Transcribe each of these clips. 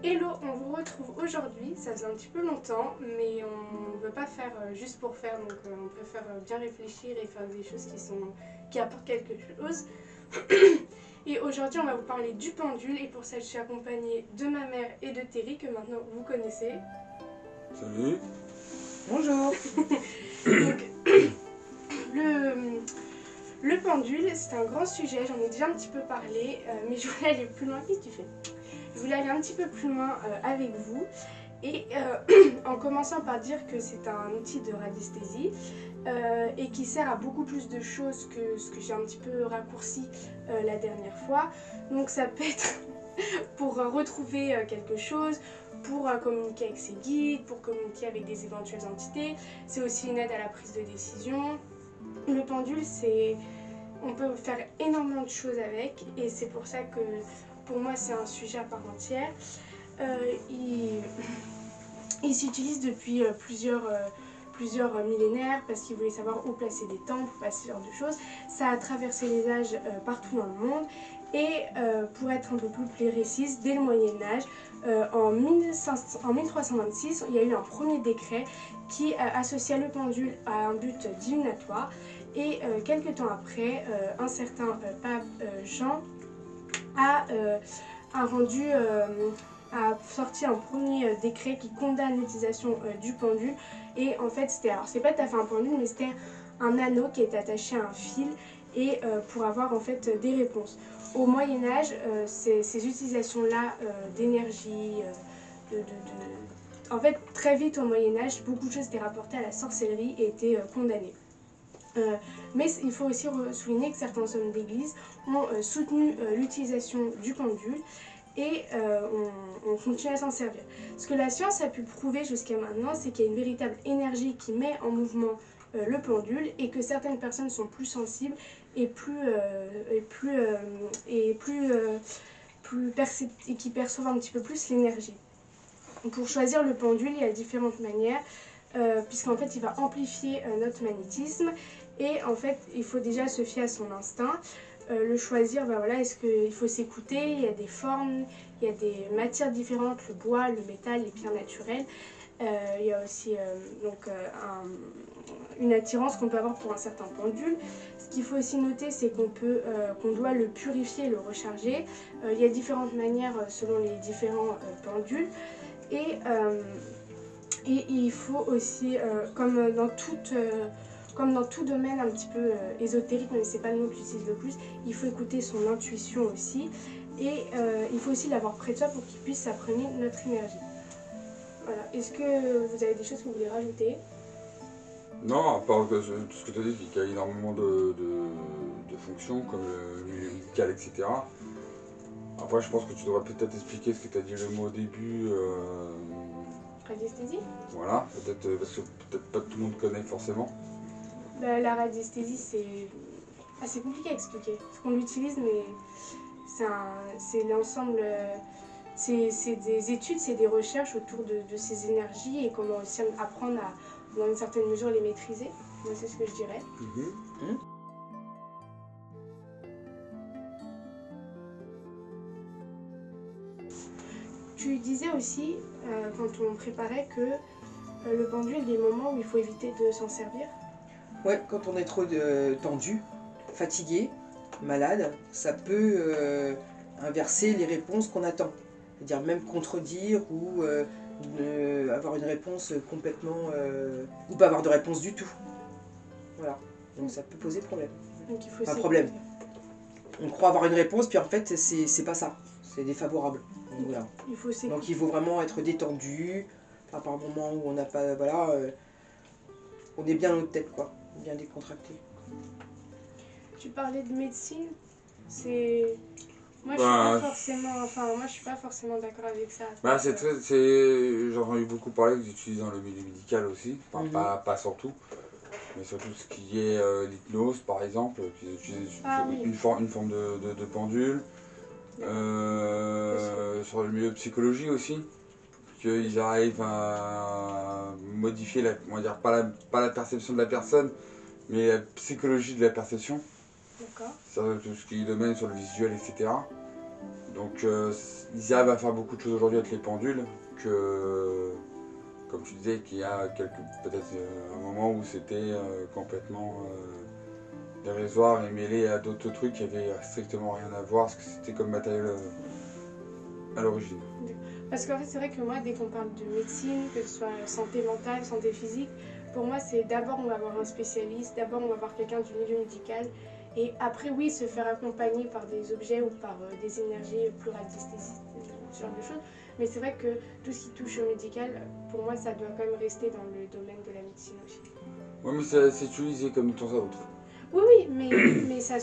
Hello, on vous retrouve aujourd'hui, ça faisait un petit peu longtemps, mais on ne veut pas faire juste pour faire, donc on préfère bien réfléchir et faire des choses qui apportent quelque chose. Et aujourd'hui, on va vous parler du pendule, et pour ça, je suis accompagnée de ma mère et de Terry, que maintenant vous connaissez. Salut. Bonjour. Donc, le pendule, c'est un grand sujet, j'en ai déjà un petit peu parlé, mais je voulais aller plus loin. Qu'est-ce que tu fais ? Je voulais aller un petit peu plus loin avec vous. Et en commençant par dire que c'est un outil de radiesthésie et qui sert à beaucoup plus de choses que ce que j'ai un petit peu raccourci la dernière fois. Donc ça peut être pour retrouver quelque chose, pour communiquer avec ses guides, pour communiquer avec des éventuelles entités. C'est aussi une aide à la prise de décision. Le pendule, on peut faire énormément de choses avec, et c'est pour ça que pour moi c'est un sujet à part entière. Il s'utilise depuis plusieurs millénaires parce qu'ils voulaient savoir où placer des temples, où placer ce genre de choses. Ça a traversé les âges partout dans le monde. Et pour être un peu plus précise, dès le Moyen-Âge, en 1326, il y a eu un premier décret qui associait le pendule à un but divinatoire. Et quelques temps après, un certain pape Jean a sorti un premier décret qui condamne l'utilisation du pendule. Et en fait, c'est pas tout à fait un pendule, mais c'était un anneau qui est attaché à un fil et pour avoir en fait des réponses. Au Moyen-Âge, ces utilisations-là d'énergie, en fait, très vite au Moyen-Âge, beaucoup de choses étaient rapportées à la sorcellerie et étaient condamnées. Mais il faut aussi souligner que certains hommes d'église ont soutenu l'utilisation du pendule et on continue à s'en servir. Ce que la science a pu prouver jusqu'à maintenant, c'est qu'il y a une véritable énergie qui met en mouvement le pendule et que certaines personnes sont plus sensibles et qui perçoivent un petit peu plus l'énergie. Pour choisir le pendule, il y a différentes manières, puisqu'en fait il va amplifier notre magnétisme, et en fait il faut déjà se fier à son instinct. Le choisir, est-ce qu'il faut s'écouter? Il y a des formes, il y a des matières différentes, le bois, le métal, les pierres naturelles. Il y a aussi une attirance qu'on peut avoir pour un certain pendule. Ce qu'il faut aussi noter, c'est qu'on doit le purifier et le recharger. Il y a différentes manières selon les différents pendules. Et il faut aussi, comme dans tout domaine un petit peu ésotérique, mais c'est pas le mot que j'utilise le plus, il faut écouter son intuition aussi. Et il faut aussi l'avoir près de soi pour qu'il puisse s'imprégner notre énergie. Voilà. Est-ce que vous avez des choses que vous voulez rajouter? Non, à part tout ce que tu as dit, qu'il y a énormément de fonctions, comme le milieu médical, etc. Après, je pense que tu devrais peut-être expliquer ce que tu as dit le mot au début. Radiesthésie? Voilà, peut-être parce que peut-être pas tout le monde connaît forcément. La radiesthésie, c'est assez compliqué à expliquer. Parce qu'on l'utilise, mais c'est l'ensemble. C'est des études, c'est des recherches autour de ces énergies et comment aussi apprendre à, dans une certaine mesure, les maîtriser. Moi, c'est ce que je dirais. Tu disais aussi, quand on préparait, que le pendule, il y a des moments où il faut éviter de s'en servir. Ouais, quand on est trop tendu, fatigué, malade, ça peut inverser les réponses qu'on attend. C'est-à-dire même contredire ou avoir une réponse complètement... ou pas avoir de réponse du tout. Voilà. Donc ça peut poser problème. Donc il faut Pas problème. On croit avoir une réponse, puis en fait, c'est pas ça. C'est défavorable. Donc, voilà. Donc il faut vraiment être détendu, à part un moment où on n'a pas... Voilà, on est bien dans notre tête, quoi. Bien décontracté. Tu parlais de médecine, moi je suis pas forcément d'accord avec ça. Bah, j'en ai beaucoup parlé, que j'utilise dans le milieu médical aussi, enfin, pas surtout, mais surtout ce qui est l'hypnose par exemple, qu'ils utilisent une forme de pendule. Sur le milieu de psychologie aussi, qu'ils arrivent à modifier, on va dire pas la perception de la personne, mais la psychologie de la perception. D'accord. Sur tout ce qui est domaine sur le visuel, etc. Donc ils arrivent à faire beaucoup de choses aujourd'hui avec les pendules que, comme tu disais, qu'il y a peut-être un moment où c'était complètement dérisoire et mêlé à d'autres trucs qui avaient strictement rien à voir, parce que c'était comme matériel à l'origine. Parce qu'en fait, c'est vrai que moi, dès qu'on parle de médecine, que ce soit santé mentale, santé physique, pour moi, c'est d'abord on va voir un spécialiste, d'abord on va voir quelqu'un du milieu médical, et après, oui, se faire accompagner par des objets ou par des énergies plus radiesthésistes, ce genre de choses. Mais c'est vrai que tout ce qui touche au médical, pour moi, ça doit quand même rester dans le domaine de la médecine aussi. Oui, mais c'est utilisé comme de temps à autre. Oui, oui, mais ça ne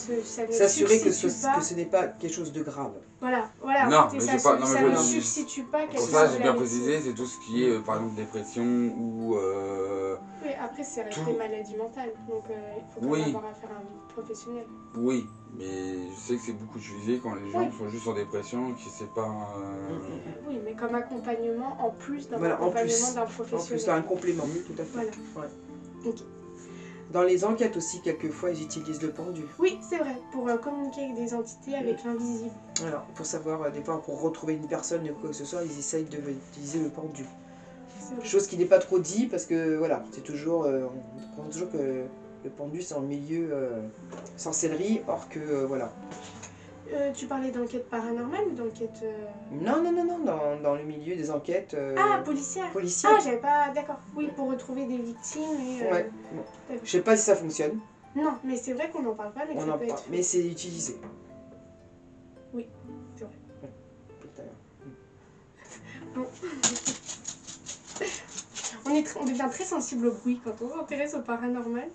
S'assurer que substitue pas. que ce n'est pas quelque chose de grave. Voilà, Non, et mais ça, j'ai pas- non, ça mais ne je- substitue pas quelque Pour chose ça, de j'ai la bien médecine. précisé, c'est tout ce qui est, par exemple, dépression ou... Oui, après, c'est resté tout. maladie mentale, donc il faut quand Oui. même avoir affaire à un professionnel. Oui, mais je sais que c'est beaucoup utilisé quand les gens sont juste en dépression et que c'est pas... Oui, mais comme accompagnement, en plus d'un Voilà, en accompagnement d'un En plus, professionnel. c'est un complément, tout à fait. Voilà. Ouais. Ok. Dans les enquêtes aussi, quelquefois, ils utilisent le pendule. Oui, c'est vrai, pour communiquer avec des entités, avec l'invisible. Alors, pour savoir, des fois, pour retrouver une personne ou quoi que ce soit, ils essayent d'utiliser le pendule. C'est vrai. Chose qui n'est pas trop dit parce que, voilà, c'est toujours, on pense toujours que le pendule, c'est en milieu sorcellerie, or que, voilà. Tu parlais d'enquête paranormale ou d'enquête... Non, dans le milieu des enquêtes Ah, policière. policières. Ah, j'avais pas... D'accord. Oui, pour retrouver des victimes et... Ouais. Bon. Je sais pas si ça fonctionne, Non, mais c'est vrai qu'on n'en parle pas, mais que on ça en peut parle, être... mais c'est utilisé. Oui, c'est vrai. Tout à l'heure. Bon. On devient très sensible au bruit quand on s'intéresse au paranormal.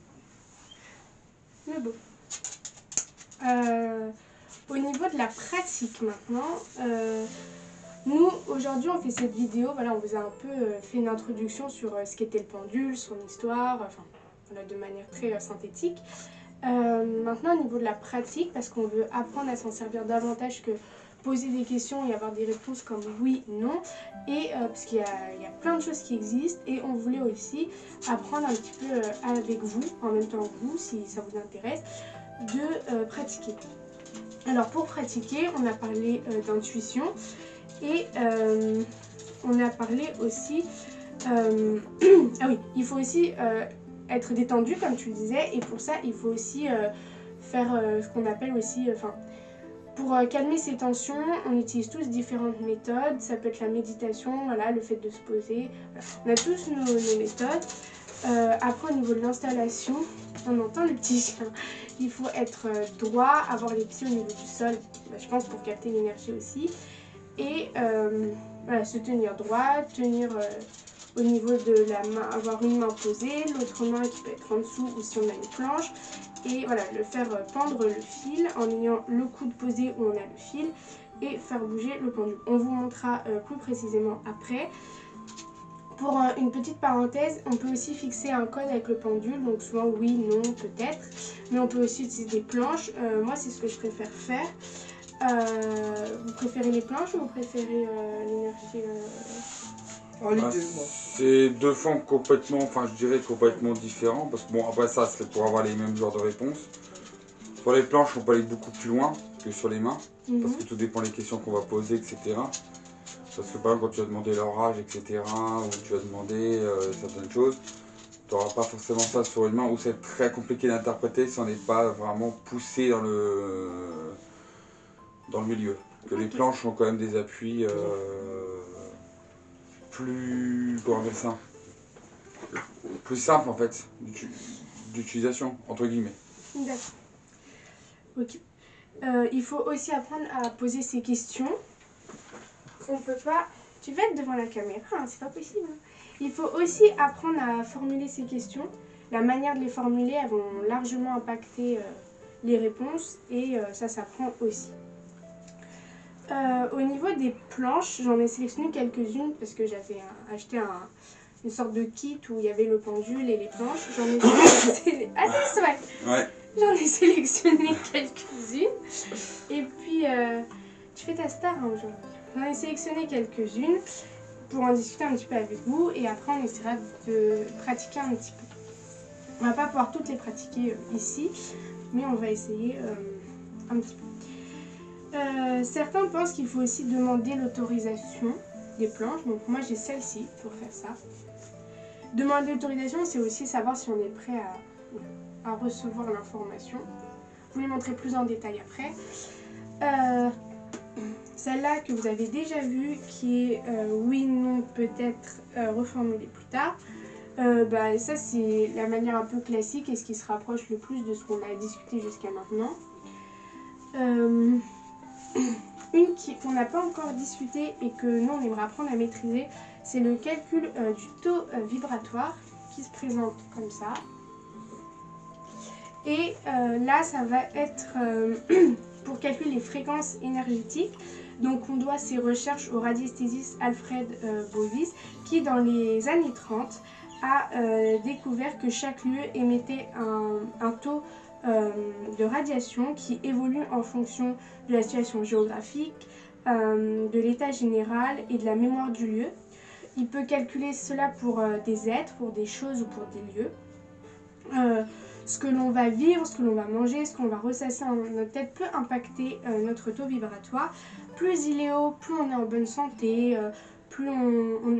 Mais bon. Au niveau de la pratique maintenant, nous aujourd'hui on fait cette vidéo, voilà, on vous a un peu fait une introduction sur ce qu'était le pendule, son histoire, enfin voilà, de manière très synthétique. Maintenant au niveau de la pratique, parce qu'on veut apprendre à s'en servir davantage que poser des questions et avoir des réponses comme oui, non, et parce qu'il y a plein de choses qui existent, et on voulait aussi apprendre un petit peu avec vous, en même temps que vous, si ça vous intéresse, de pratiquer. Alors pour pratiquer, on a parlé d'intuition, et on a parlé aussi... ah oui, il faut aussi être détendu, comme tu le disais, et pour ça, il faut aussi faire ce qu'on appelle aussi... pour calmer ces tensions, on utilise tous différentes méthodes. Ça peut être la méditation, voilà, le fait de se poser. Voilà. On a tous nos méthodes. Après, au niveau de l'installation, on entend le petit chien. Il faut être droit, avoir les pieds au niveau du sol, je pense pour capter l'énergie aussi. Et voilà, se tenir droit, tenir au niveau de la main, avoir une main posée, l'autre main qui peut être en dessous ou si on a une planche. Et voilà, le faire pendre le fil en ayant le coude posé où on a le fil et faire bouger le pendule. On vous montrera plus précisément après. Pour une petite parenthèse, on peut aussi fixer un code avec le pendule, donc souvent oui, non, peut-être. Mais on peut aussi utiliser des planches. Moi, c'est ce que je préfère faire. Vous préférez les planches ou vous préférez l'énergie Oh, les deux, moi. C'est deux formes complètement, enfin je dirais complètement différents, parce que bon, après ça c'est pour avoir les mêmes genres de réponses. Sur les planches, on peut aller beaucoup plus loin que sur les mains, parce que tout dépend des questions qu'on va poser, etc. Parce que par exemple, quand tu vas demander leur âge, etc., ou tu vas demander certaines choses, tu n'auras pas forcément ça sur une main, ou c'est très compliqué d'interpréter si on n'est pas vraiment poussé dans le milieu. Que les planches ont quand même des appuis plus, comment dire ça, plus simple en fait d'utilisation, entre guillemets. D'accord. Ok. Il faut aussi apprendre à poser ses questions. On peut pas... Tu vas être devant la caméra, hein, c'est pas possible. Il faut aussi apprendre à formuler ses questions. La manière de les formuler, elles vont largement impacter les réponses et ça s'apprend aussi. Au niveau des planches, j'en ai sélectionné quelques-unes parce que j'avais acheté une sorte de kit où il y avait le pendule et les planches. J'en ai sélectionné... Ah, c'est vrai. Ouais. J'en ai sélectionné quelques-unes. Et puis, tu fais ta star hein, aujourd'hui. J'en ai sélectionné quelques-unes pour en discuter un petit peu avec vous. Et après, on essaiera de pratiquer un petit peu. On va pas pouvoir toutes les pratiquer ici, mais on va essayer un petit peu. Certains pensent qu'il faut aussi demander l'autorisation des planches. Donc moi j'ai celle-ci pour faire ça. Demander l'autorisation, c'est aussi savoir si on est prêt à recevoir l'information. Je vous les montrerai plus en détail après. Celle-là que vous avez déjà vue, qui est oui, non, peut-être, reformulée plus tard. Ça c'est la manière un peu classique et ce qui se rapproche le plus de ce qu'on a discuté jusqu'à maintenant. Une qu'on n'a pas encore discuté et que nous on aimerait apprendre à maîtriser, c'est le calcul du taux vibratoire qui se présente comme ça. Et là ça va être pour calculer les fréquences énergétiques. Donc on doit ces recherches au radiesthésiste Alfred Bovis qui dans les années 30 a découvert que chaque lieu émettait un taux de radiation qui évolue en fonction de la situation géographique, de l'état général et de la mémoire du lieu. Il peut calculer cela pour des êtres, pour des choses ou pour des lieux. Ce que l'on va vivre, ce que l'on va manger, ce qu'on va ressasser dans notre tête peut impacter notre taux vibratoire. Plus il est haut, plus on est en bonne santé, plus on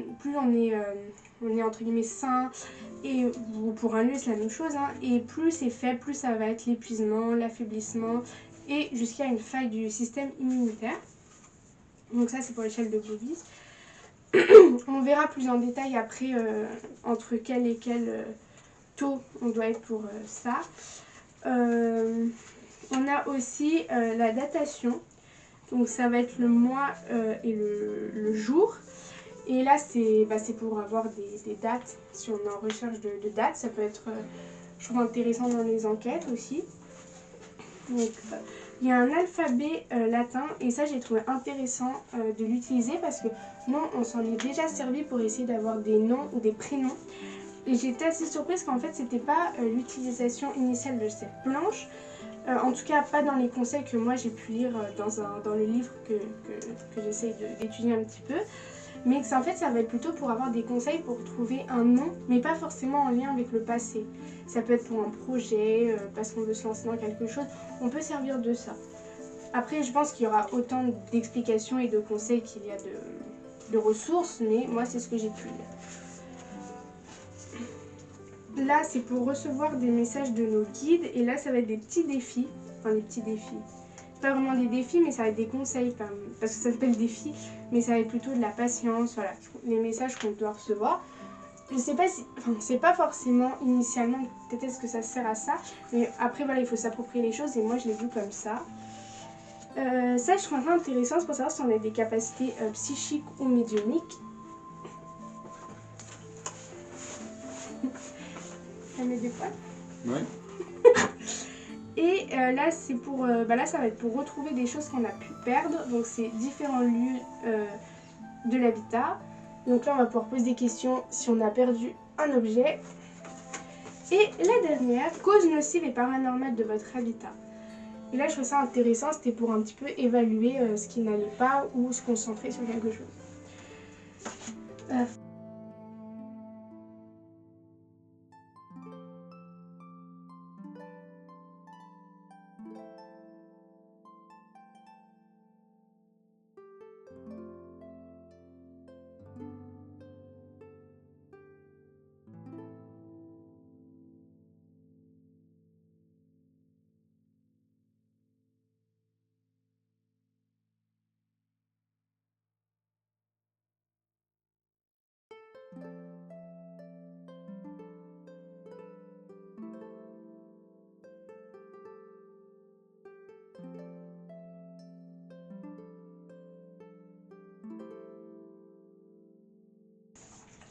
est entre guillemets sain. Et pour un lieu c'est la même chose, hein, et plus c'est faible, plus ça va être l'épuisement, l'affaiblissement et jusqu'à une faille du système immunitaire. Donc ça c'est pour l'échelle de Bovis. On verra plus en détail après entre quel et quel taux on doit être pour ça. On a aussi la datation, donc ça va être le mois et le jour. Et là, c'est pour avoir des dates, si on est en recherche de dates. Ça peut être, je trouve, intéressant dans les enquêtes aussi. Donc, il y a un alphabet latin, et ça, j'ai trouvé intéressant de l'utiliser parce que nous, on s'en est déjà servi pour essayer d'avoir des noms ou des prénoms. Et j'étais assez surprise qu'en fait, c'était pas l'utilisation initiale de cette planche. En tout cas, pas dans les conseils que moi, j'ai pu lire dans le livre que j'essaye d'étudier un petit peu. Mais en fait ça va être plutôt pour avoir des conseils pour trouver un nom, mais pas forcément en lien avec le passé. Ça peut être pour un projet, parce qu'on veut se lancer dans quelque chose, on peut servir de ça. Après je pense qu'il y aura autant d'explications et de conseils qu'il y a de ressources, mais moi c'est ce que j'ai pu lire. Là c'est pour recevoir des messages de nos guides, et là ça va être des petits défis, enfin des petits défis. Pas vraiment des défis, mais ça va être des conseils, parce que ça s'appelle défi, mais ça va être plutôt de la patience, voilà, les messages qu'on doit recevoir. Je sais pas si, enfin, c'est pas forcément initialement peut-être ce que ça sert à ça, mais après voilà, il faut s'approprier les choses, et moi je l'ai vu comme ça. Ça je trouve ça intéressant, c'est pour savoir si on a des capacités psychiques ou médiumniques. Ça met des poils. Oui. Et là, c'est pour, là, ça va être pour retrouver des choses qu'on a pu perdre. Donc, c'est différents lieux de l'habitat. Donc là, on va pouvoir poser des questions si on a perdu un objet. Et la dernière, cause nocive et paranormale de votre habitat. Et là, je trouve ça intéressant. C'était pour un petit peu évaluer ce qui n'allait pas ou se concentrer sur quelque chose.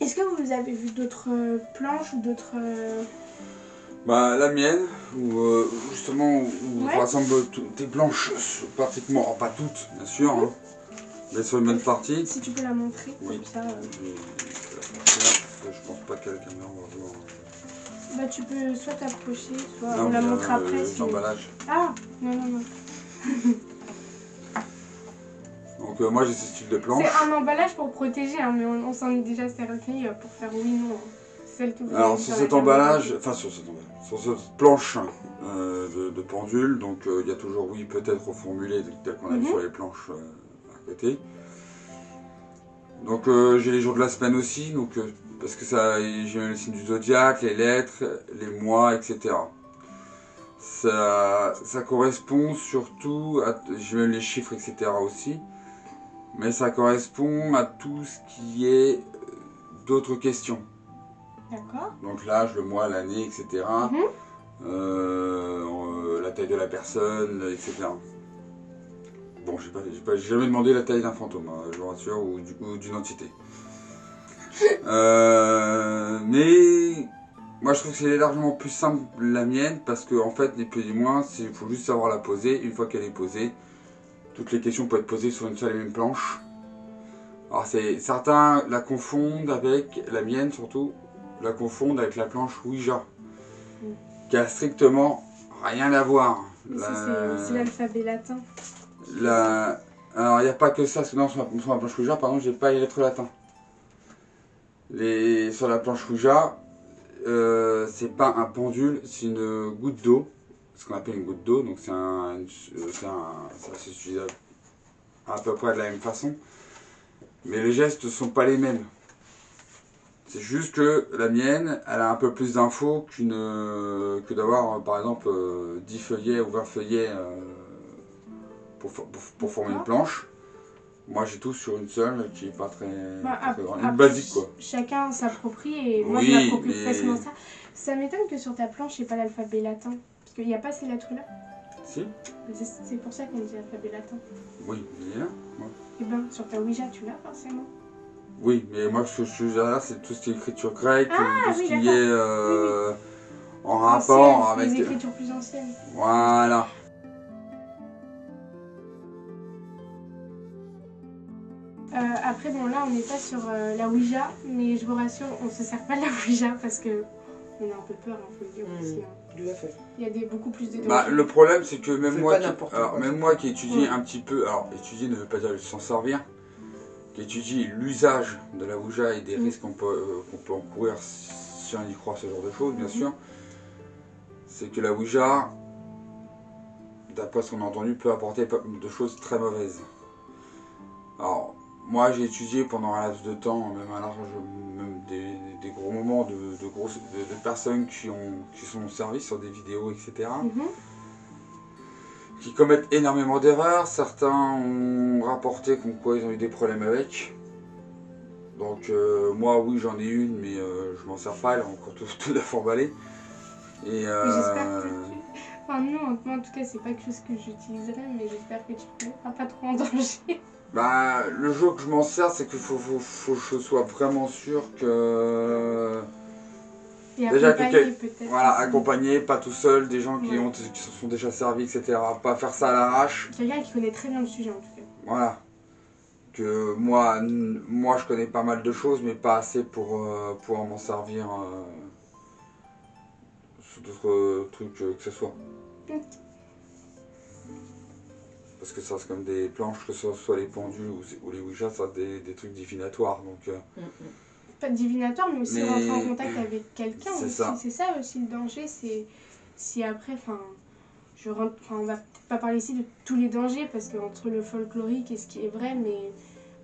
Est-ce que vous avez vu d'autres planches ou d'autres... La mienne, où justement, où Ouais. rassemble tes planches, pratiquement, oh, pas toutes, bien sûr, hein, mais sur une bonne partie. Si tu peux la montrer, Oui. comme ça... Je pense pas qu'à la caméra on va voir. tu peux soit t'approcher, soit Non, on la montre après. L'emballage. Ah, non. Donc moi j'ai ce style de planche. C'est un emballage pour protéger, hein, mais on s'en est déjà servi pour faire oui, non. celle que vous Alors avez sur la cet caméra. emballage, enfin sur cette planche de pendule, donc il y a toujours oui peut-être reformulé tel qu'on a vu sur les planches à côté. Donc j'ai les jours de la semaine aussi, donc parce que ça j'ai le signe du zodiaque, les lettres, les mois, etc. Ça correspond surtout à, j'ai même les chiffres, etc. aussi, mais ça correspond à tout ce qui est d'autres questions. D'accord. Donc l'âge, le mois, l'année, etc. La taille de la personne, etc. Bon, j'ai jamais demandé la taille d'un fantôme, hein, je vous rassure, ou d'une entité. Mais moi je trouve que c'est largement plus simple la mienne, parce que en fait, ni plus ni moins, il faut juste savoir la poser. Une fois qu'elle est posée, toutes les questions peuvent être posées sur une seule et même planche. Alors certains la confondent avec, la mienne surtout, la confondent avec la planche Ouija, qui a strictement rien à voir. Mais ça, c'est l'alphabet latin. Alors il n'y a pas que ça, sinon sur la planche Ouija, par exemple, j'ai pas les lettres latins. Sur la planche Ouija, c'est pas un pendule, c'est une goutte d'eau, ce qu'on appelle une goutte d'eau, donc ça s'utilise à peu près de la même façon, mais les gestes ne sont pas les mêmes. C'est juste que la mienne, elle a un peu plus d'infos que d'avoir par exemple 10 feuillets ou 20 feuillets pour former une planche. Moi j'ai tout sur une seule qui est pas très grande. Une basique quoi. Chacun s'approprie et moi Oui, je m'approprie mais... facilement ça. Ça m'étonne que sur ta planche il n'y ait pas l'alphabet latin. Parce qu'il n'y a pas ces lettres là. Si. C'est pour ça qu'on dit alphabet latin. Oui, il est là. Ouais. Et ben sur ta Ouija tu l'as forcément. Oui, mais moi ce que je suis là, c'est tout ce qui est écriture grecque, Ah, tout ce oui, qui est en rapport ancienne, avec... les écritures plus anciennes. Voilà. Après bon là on n'est pas sur la Ouija, mais je vous rassure on ne se sert pas de la Ouija parce que on a un peu peur, il faut le dire aussi. Tout à fait. Il y a beaucoup plus de dangers. Bah, le problème c'est que même même moi qui étudie un petit peu, alors étudier ne veut pas dire s'en servir, qui étudie l'usage de la Ouija et des risques qu'on peut encourir si on y croit ce genre de choses bien sûr, c'est que la Ouija, d'après ce qu'on a entendu, peut apporter de choses très mauvaises. Alors, moi j'ai étudié pendant un laps de temps, même des gros moments de personnes qui sont servis sur des vidéos, etc. Qui commettent énormément d'erreurs. Certains ont rapporté comme quoi ils ont eu des problèmes avec. Donc moi oui j'en ai une, mais je m'en sers pas, elle est encore tout à fond emballée. Et j'espère que enfin non, moi en tout cas c'est pas quelque chose que j'utiliserai, mais j'espère que tu ne mettras pas trop en danger. Bah, le jour que je m'en sers, c'est qu'il faut que je sois vraiment sûr que... Et déjà peut-être. Voilà, accompagné, pas tout seul, des gens qui se sont déjà servis, etc. Pas faire ça à l'arrache. Quelqu'un qui connaît très bien le sujet en tout cas. Voilà. Que moi je connais pas mal de choses, mais pas assez pour pouvoir m'en servir sur d'autres trucs que ce soit. Parce que ça c'est comme des planches, que ce soit les pendules ou les Ouija, ça des trucs divinatoires. Donc, pas divinatoire, mais aussi rentrer en contact avec quelqu'un. C'est ça aussi le danger, c'est si après, on va peut-être pas parler ici de tous les dangers, parce qu'entre le folklorique et ce qui est vrai, mais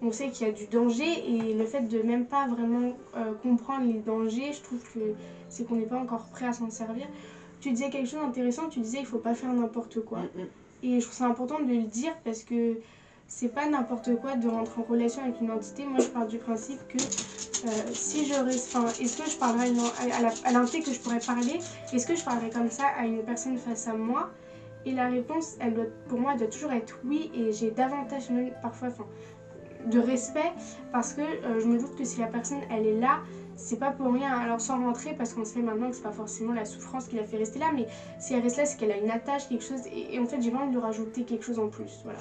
on sait qu'il y a du danger, et le fait de même pas vraiment comprendre les dangers, je trouve que c'est qu'on n'est pas encore prêt à s'en servir. Tu disais quelque chose d'intéressant, tu disais il faut pas faire n'importe quoi. Et je trouve ça important de le dire parce que c'est pas n'importe quoi de rentrer en relation avec une entité. Moi je pars du principe que si je reste. Est-ce que je parlerai à l'entité que je pourrais parler, est-ce que je parlerai comme ça à une personne face à moi? Et la réponse, pour moi, elle doit toujours être oui, et j'ai davantage même parfois de respect parce que je me doute que si la personne elle est là, c'est pas pour rien. Alors sans rentrer, parce qu'on sait maintenant que c'est pas forcément la souffrance qui l'a fait rester là, mais si elle reste là, c'est qu'elle a une attache, quelque chose, et en fait j'ai envie de lui rajouter quelque chose en plus. Voilà.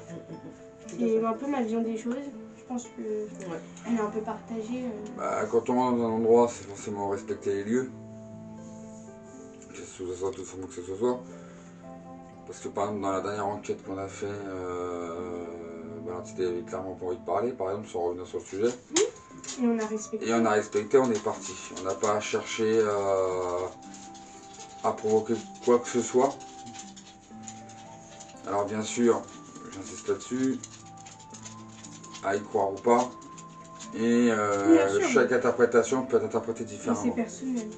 C'est un peu ma vision des choses. Je pense que elle est un peu partagée. Bah, quand on rentre dans un endroit, c'est forcément respecter les lieux. Que ce soit tout forme que ce soit. Parce que par exemple dans la dernière enquête qu'on a fait, l'entité avait clairement pas envie de parler, par exemple, sans revenir sur le sujet. Et on a respecté. Et on a respecté, on est parti. On n'a pas cherché à provoquer quoi que ce soit. Alors bien sûr, j'insiste là-dessus, à y croire ou pas. Et chaque interprétation peut être interprétée différemment. C'est personnel.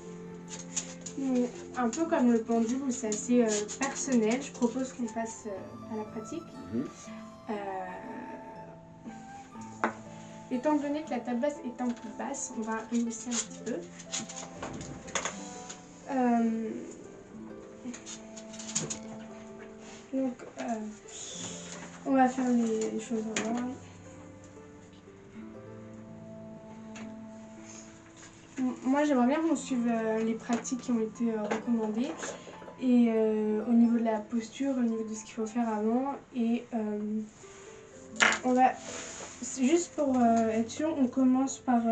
Donc, un peu comme le pendule où c'est assez personnel, je propose qu'on passe à la pratique. Étant donné que la table basse est un peu basse, on va rehausser un petit peu. Donc, on va faire les choses en ordre. Moi, j'aimerais bien qu'on suive les pratiques qui ont été recommandées. Et au niveau de la posture, au niveau de ce qu'il faut faire avant. Et on va, juste pour être sûr, on commence par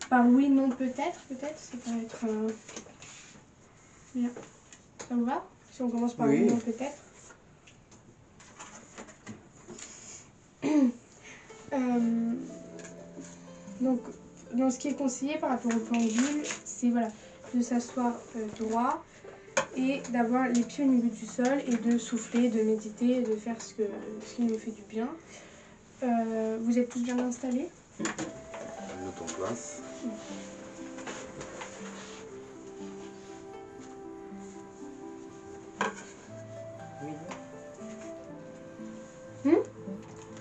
par oui, non, peut-être, ça va être bien. Ça vous va? Si on commence par oui, non, peut-être. Donc, dans ce qui est conseillé par rapport au pendule, c'est voilà, de s'asseoir droit et d'avoir les pieds au niveau du sol et de souffler, de méditer, de faire ce qui nous fait du bien. Vous êtes tous bien installés? Mets en place.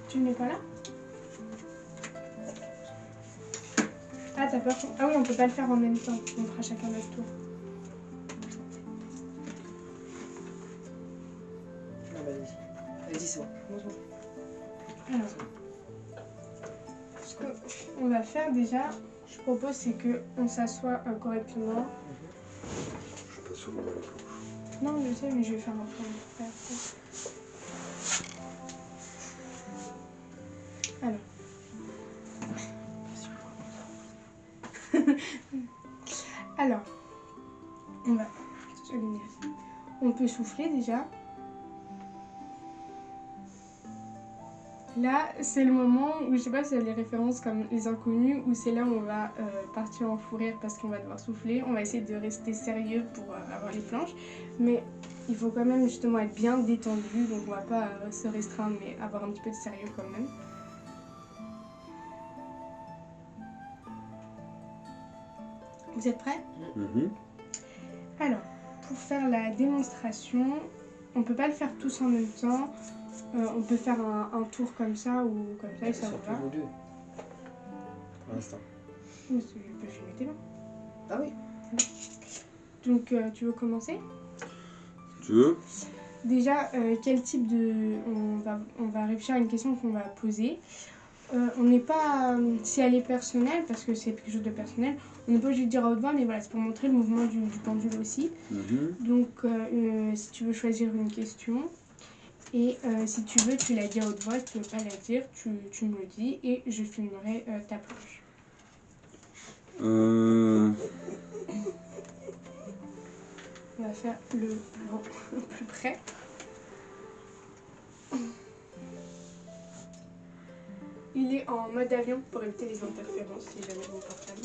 Tu n'es pas là? Ah, t'as peur? Ah oui, on peut pas le faire en même temps. On fera chacun notre tour. Ah bah vas-y, c'est bon. Alors, ce qu'on va faire déjà, je propose, c'est qu'on s'assoit correctement. Je suis pas sûr de la planche. Non, je sais, mais je vais faire un peu. Alors. Alors, on peut souffler déjà. Là, c'est le moment où, je sais pas si il y a les références comme Les Inconnus, où c'est là où on va partir en fou rire parce qu'on va devoir souffler. On va essayer de rester sérieux pour avoir les planches. Mais il faut quand même justement être bien détendu, donc on va pas se restreindre, mais avoir un petit peu de sérieux quand même. Vous êtes prêts? Alors, pour faire la démonstration, on peut pas le faire tous en même temps. On peut faire un tour comme ça ou comme ça et ça vous va. Pour l'instant. Je peux filmer tes mains. Ah oui. Donc, tu veux commencer? Tu veux? Déjà, quel type de... On va réfléchir à une question qu'on va poser. On n'est pas... si elle est personnelle, parce que c'est quelque chose de personnel, on n'est pas obligé de dire à haute voix, mais voilà, c'est pour montrer le mouvement du pendule aussi. Donc, si tu veux choisir une question, et si tu veux, tu la dis à haute voix, si tu ne veux pas la dire, tu me le dis, et je filmerai ta planche. On va faire le plus près. Il est en mode avion pour éviter les interférences si jamais mon portable.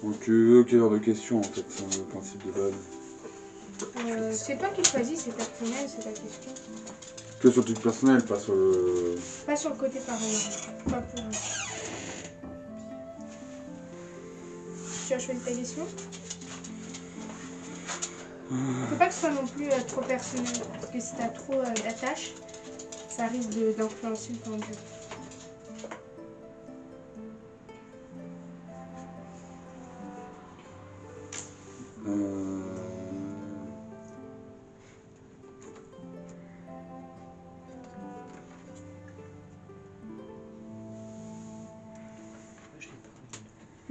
Donc, quel genre de question en fait, c'est le principe de base? C'est toi qui choisis, c'est personnel, c'est ta question. Que sur le truc personnel, pas sur le... Pas sur le côté pareil, pas pour... Tu as choisi ta question? Faut pas que ce soit non plus trop personnel, parce que si t'as trop d'attaches, ça risque d'influencer le pendule.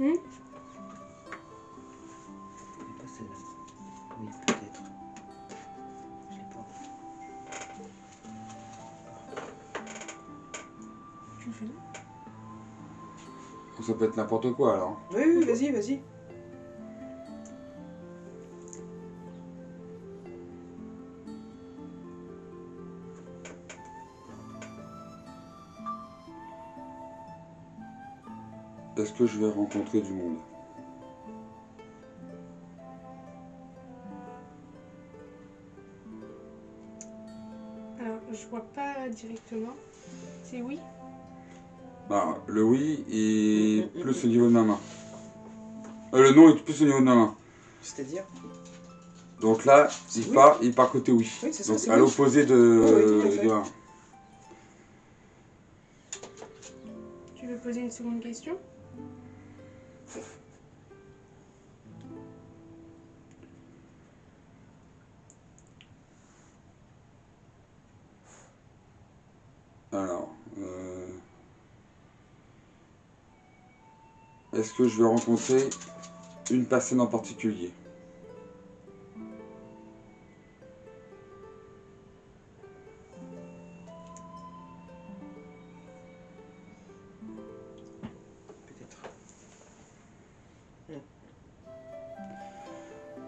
Oui, peut-être. Je l'ai pas. Tu le fais là? Ça peut être n'importe quoi alors. Oui, vas-y, vas-y. est-ce que je vais rencontrer du monde? Alors, je vois pas directement. C'est oui? Alors, le oui est plus au niveau de ma main. Le non est plus au niveau de ma main. C'est-à-dire? Donc là, C'est il oui. part côté oui. Oui, c'est ça, Donc c'est à oui. l'opposé Oui, tout à fait. de 1. Tu veux poser une seconde question? Alors, est-ce que je vais rencontrer une personne en particulier? Peut-être.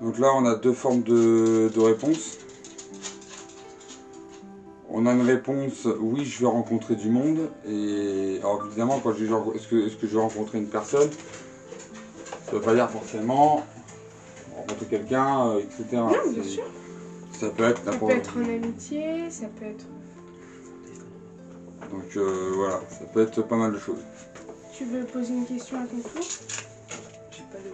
Donc là, on a deux formes de réponses. On a une réponse, oui, je vais rencontrer du monde. Et alors évidemment, quand je dis est-ce que je vais rencontrer une personne, ça ne veut pas dire forcément rencontrer quelqu'un, etc. Non, bien sûr. Ça peut être Ça n'importe. peut être en amitié, ça peut être... Donc voilà, ça peut être pas mal de choses. Tu veux poser une question à ton tour? J'ai pas le.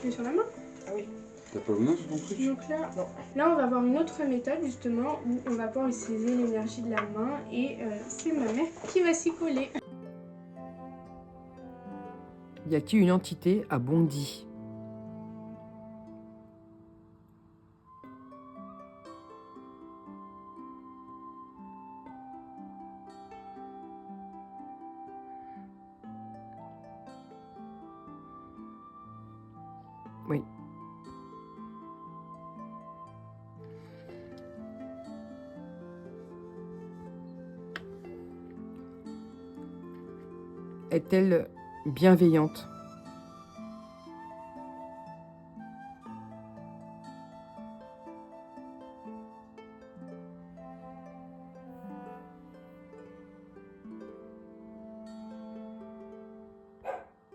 Tu es sur la main? Ah oui. T'as pas le nom sur ton truc? Donc là, Non. là, on va voir une autre méthode justement où on va pouvoir utiliser l'énergie de la main et c'est ma mère qui va s'y coller. Y a-t-il une entité à Bondy? Oui. Est-elle bienveillante?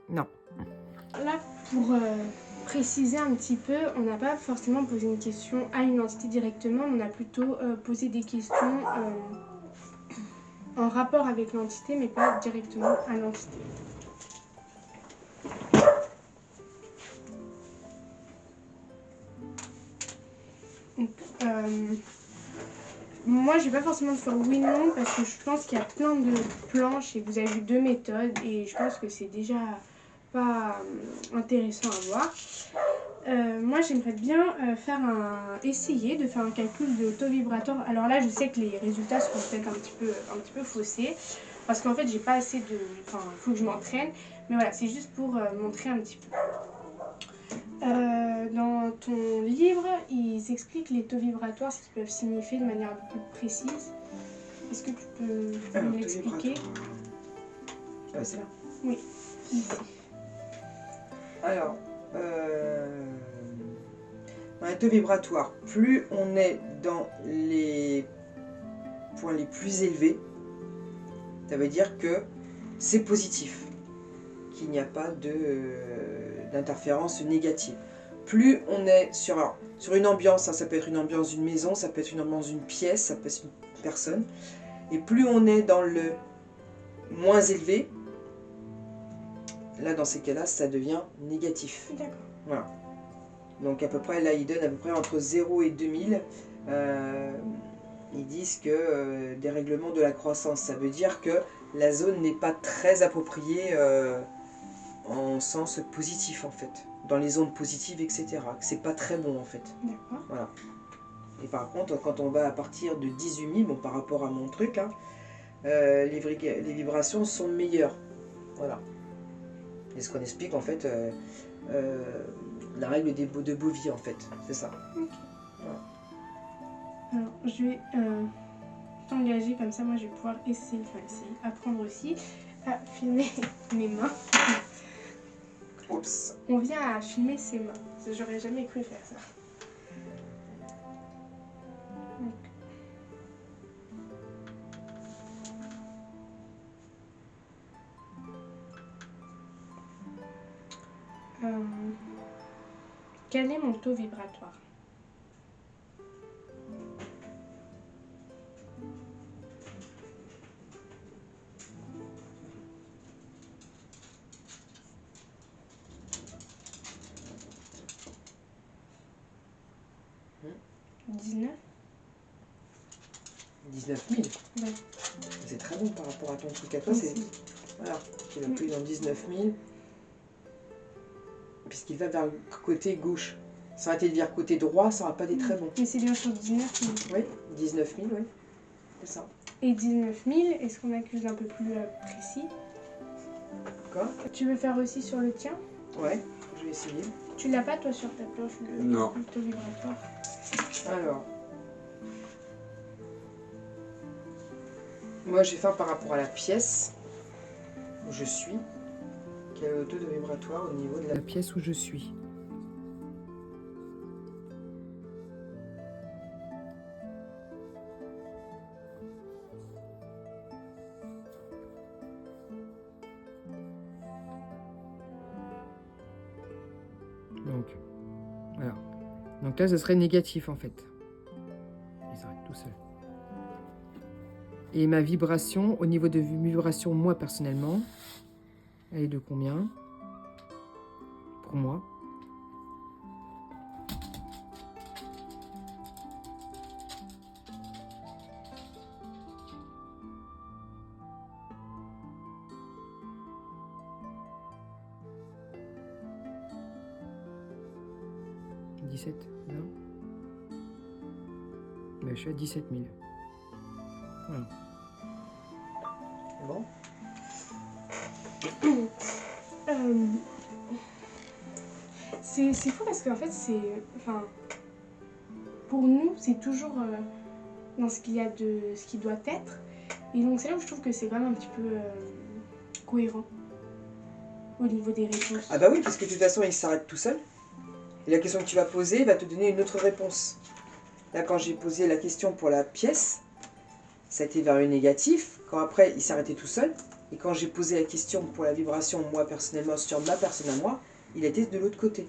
Non. Là, pour préciser un petit peu, on n'a pas forcément posé une question à une entité directement, on a plutôt posé des questions en rapport avec l'entité, mais pas directement à l'entité. Donc, moi, je vais pas forcément faire oui/non parce que je pense qu'il y a plein de planches et vous avez vu deux méthodes et je pense que c'est déjà pas intéressant à voir. Moi, j'aimerais bien essayer de faire un calcul de taux vibratoire. Alors là, je sais que les résultats seront peut-être un petit peu faussés parce qu'en fait, j'ai pas assez de... Enfin, il faut que je m'entraîne. Mais voilà, c'est juste pour montrer un petit peu. Dans ton livre, ils expliquent les taux vibratoires, ce qu'ils peuvent signifier de manière un peu plus précise. Est-ce que tu peux me l'expliquer? Ah, c'est là. Oui, ici. Alors, dans les taux vibratoires, plus on est dans les points les plus élevés, ça veut dire que c'est positif, qu'il n'y a pas d'interférence négative. Plus on est sur une ambiance, hein, ça peut être une ambiance d'une maison, ça peut être une ambiance d'une pièce, ça peut être une personne, et plus on est dans le moins élevé, là dans ces cas-là, ça devient négatif. D'accord. Voilà. Donc à peu près, là ils donnent à peu près entre 0 et 2000. Ils disent que dérèglement de la croissance, ça veut dire que la zone n'est pas très appropriée en sens positif en fait. Dans les zones positives, etc. C'est pas très bon en fait. D'accord. Voilà. Et par contre, quand on va à partir de 18 000, bon par rapport à mon truc, hein, les vibrations sont meilleures. Voilà. Et ce qu'on explique en fait, la règle de Bovie en fait, c'est ça. Ok. Voilà. Alors, je vais t'engager comme ça, moi je vais pouvoir essayer, apprendre aussi à filmer mes mains. Oups. On vient à filmer ses mains. J'aurais jamais cru faire ça. Donc. Quel est mon taux vibratoire? Hmm. 19. 19 000. Ouais. C'est très bon par rapport à ton truc à toi. C'est voilà, tu vas plus dans 19 000. Puisqu'il va vers le côté gauche. Ça aurait été de dire côté droit, ça n'aurait pas été très bon. Mais c'est bien sur 19 000. Oui, 19 000, oui. C'est ça. Et 19 000, est-ce qu'on a quelque chose d'un peu plus précis? Quoi? Tu veux faire aussi sur le tien? Ouais, je vais essayer. Tu l'as pas toi sur ta planche, Non. le taux vibratoire? Alors. Moi, j'ai fait par rapport à la pièce où je suis. Quel est le taux de vibratoire au niveau de la... La pièce où je suis. Donc, voilà. Donc là, ce serait négatif en fait. Il s'arrête tout seul. Et ma vibration, au niveau de vibration, moi personnellement, elle est de combien? Pour moi. « 17, là. Mais je suis à 17 000. Voilà. Bon. C'est fou parce qu'en fait, enfin, pour nous, c'est toujours dans ce qu'il y a de ce qui doit être. Et donc, c'est là où je trouve que c'est quand même un petit peu cohérent au niveau des réponses. Ah bah oui, parce que de toute façon, il s'arrête tout seul. Et la question que tu vas poser va te donner une autre réponse. Là, quand j'ai posé la question pour la pièce, ça a été vers le négatif. Quand après, il s'est arrêté tout seul. Et quand j'ai posé la question pour la vibration, moi, personnellement, sur ma personne à moi, il était de l'autre côté.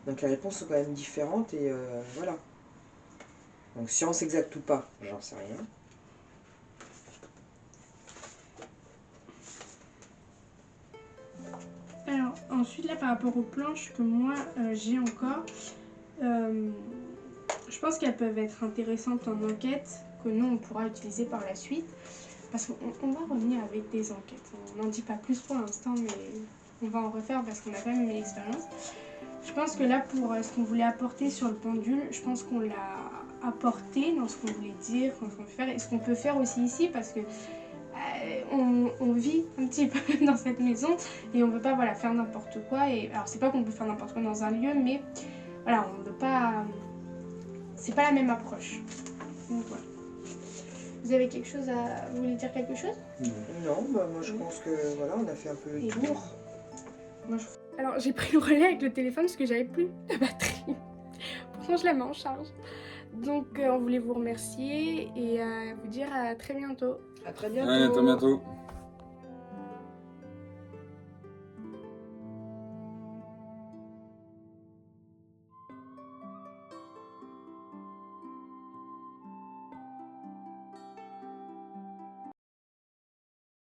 Donc les réponses sont quand même différentes et voilà. Donc science exacte ou pas, j'en sais rien. Alors, ensuite, là, par rapport aux planches que moi, j'ai encore, je pense qu'elles peuvent être intéressantes en enquête, que nous, on pourra utiliser par la suite. Parce qu'on va revenir avec des enquêtes. On n'en dit pas plus pour l'instant, mais on va en refaire parce qu'on a quand même eu l'expérience. Je pense que là, pour ce qu'on voulait apporter sur le pendule, je pense qu'on l'a apporté dans ce qu'on voulait dire, dans ce qu'on veut faire, et ce qu'on peut faire aussi ici, parce que on vit un petit peu dans cette maison et on ne veut pas voilà, faire n'importe quoi. Et, alors, c'est pas qu'on peut faire n'importe quoi dans un lieu, mais voilà, on ne veut pas. C'est pas la même approche. Donc voilà. Vous avez quelque chose à. Vous voulez dire quelque chose? Non, bah moi je pense que voilà, on a fait un peu le tour. Alors j'ai pris le relais avec le téléphone parce que j'avais plus de batterie. Pourtant je la mets en charge. Donc on voulait vous remercier et vous dire à très bientôt. À très bientôt. Ouais, à très bientôt.